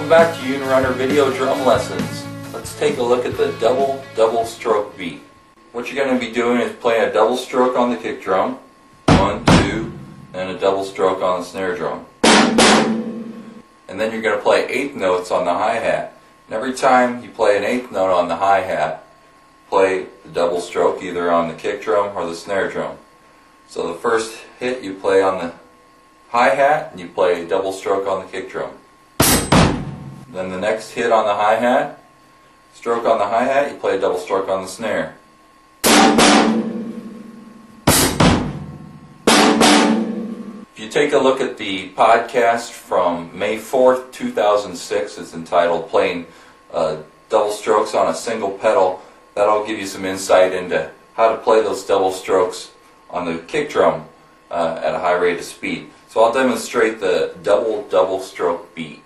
Welcome back to Unirunner Video Drum Lessons. Let's take a look at the double stroke beat. What you're going to be doing is playing a double stroke on the kick drum, 1, 2, and a double stroke on the snare drum. And then you're going to play eighth notes on the hi-hat. And every time you play an eighth note on the hi-hat, play the double stroke either on the kick drum or the snare drum. So the first hit you play on the hi-hat and you play a double stroke on the kick drum. Then the next hit on the hi-hat, stroke on the hi-hat, you play a double stroke on the snare. If you take a look at the podcast from May 4th, 2006, it's entitled Playing Double Strokes on a Single Pedal. That'll give you some insight into how to play those double strokes on the kick drum at a high rate of speed. So I'll demonstrate the double stroke beat.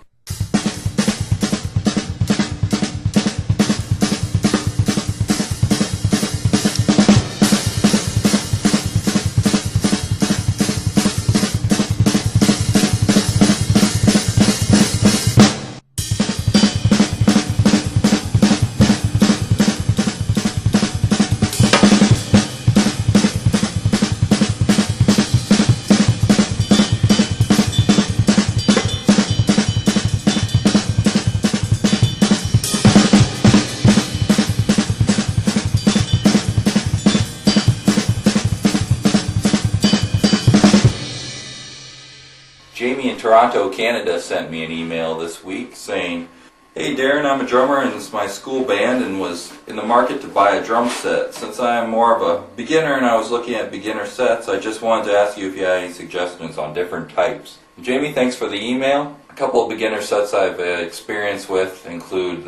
Jamie in Toronto, Canada sent me an email this week saying, "Hey Darren, I'm a drummer in my school band and was in the market to buy a drum set. Since I am more of a beginner and I was looking at beginner sets, I just wanted to ask you if you had any suggestions on different types." Jamie, thanks for the email. A couple of beginner sets I've experience with include,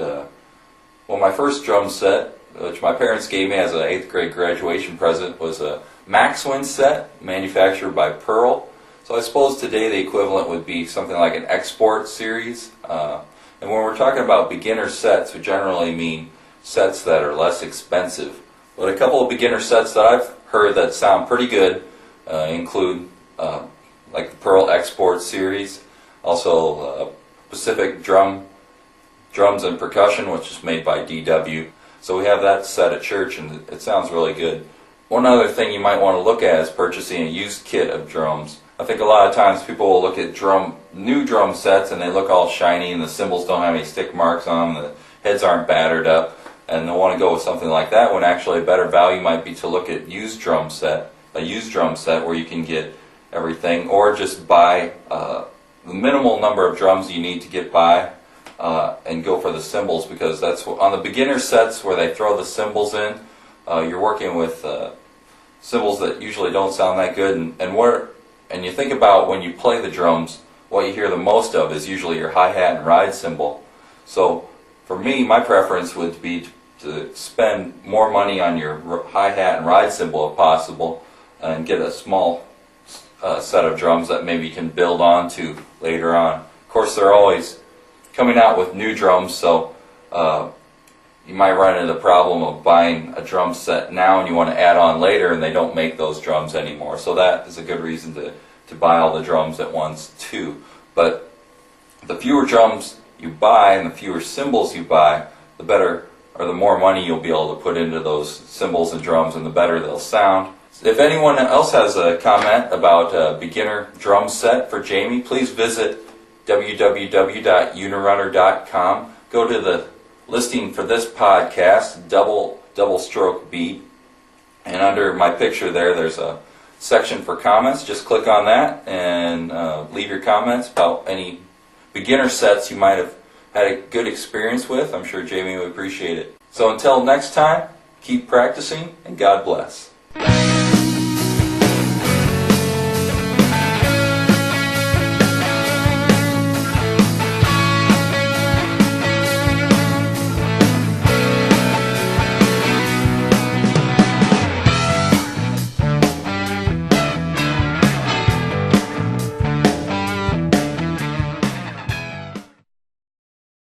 my first drum set, which my parents gave me as an 8th grade graduation present, was a Maxwin set manufactured by Pearl. So I suppose today the equivalent would be something like an export series. And when we're talking about beginner sets, we generally mean sets that are less expensive. But a couple of beginner sets that I've heard that sound pretty good include like the Pearl Export series, also Pacific Drums and Percussion, which is made by DW. So we have that set at church and it sounds really good. One other thing you might want to look at is purchasing a used kit of drums. I think a lot of times people will look at new drum sets and they look all shiny and the cymbals don't have any stick marks on them, the heads aren't battered up, and they'll want to go with something like that when actually a better value might be to look at a used drum set where you can get everything, or just buy the minimal number of drums you need to get by and go for the cymbals, because that's on the beginner sets where they throw the cymbals in, you're working with cymbals that usually don't sound that good, and you think about when you play the drums, what you hear the most of is usually your hi-hat and ride cymbal. So for me, my preference would be to spend more money on your hi-hat and ride cymbal if possible, and get a small set of drums that maybe you can build onto later on. Of course, they're always coming out with new drums, so you might run into the problem of buying a drum set now and you want to add on later and they don't make those drums anymore. So that is a good reason to buy all the drums at once too. But the fewer drums you buy and the fewer cymbals you buy, the better, or the more money you'll be able to put into those cymbals and drums, and the better they'll sound. If anyone else has a comment about a beginner drum set for Jamie, please visit www.unirunner.com. Go to the listing for this podcast, double stroke beat, and under my picture there's a section for comments. Just click on that and leave your comments about any beginner sets you might have had a good experience with. I'm sure Jamie would appreciate it. So until next time, keep practicing and God bless.